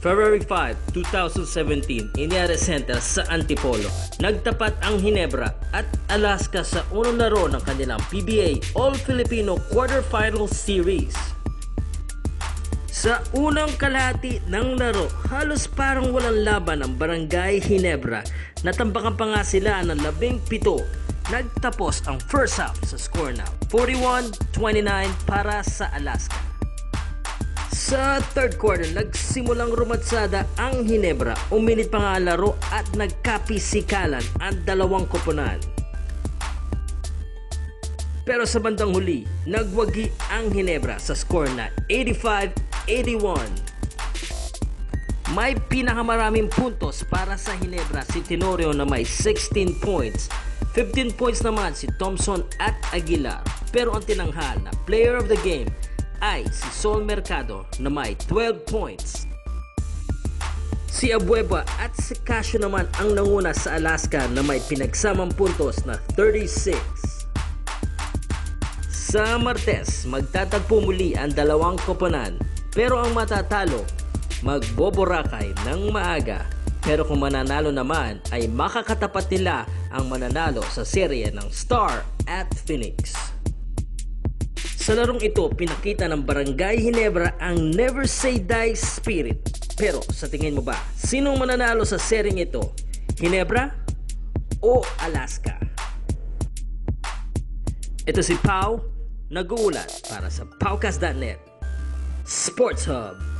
February 5, 2017, Indiana Center sa Antipolo. Nagtapat ang Ginebra at Alaska sa unang laro ng kanilang PBA All-Filipino Quarterfinal Series. Sa unang kalahati ng laro, halos parang walang laban ang Barangay Ginebra. Natambakan pa nga sila ng 17. Nagtapos ang first half sa score na 41-29 para sa Alaska. Sa third quarter, nagsimulang rumatsada ang Ginebra. Uminit pa nga ang laro at nagkapisikalan ang dalawang koponan. Pero sa bandang huli, nagwagi ang Ginebra sa score na 85-81. May pinakamaraming puntos para sa Ginebra si Tenorio na may 16 points. 15 points naman si Thompson at Aguilar. Pero ang tinanghal na player of the game ay si Sol Mercado na may 12 points. Si Abueva at si Casio naman ang nanguna sa Alaska na may pinagsamang puntos na 36. Sa Martes, magtatagpo muli ang dalawang koponan, pero ang matatalo magboborakay ng maaga. Pero kung mananalo naman ay makakatapat nila ang mananalo sa serye ng Star at Phoenix. Sa larong ito, pinakita ng Barangay Ginebra ang never say die spirit. Pero sa tingin mo ba, sinong mananalo sa seryeng ito? Ginebra o Alaska? Ito si Pau, nag-uulat para sa Paucast.net Sports Hub.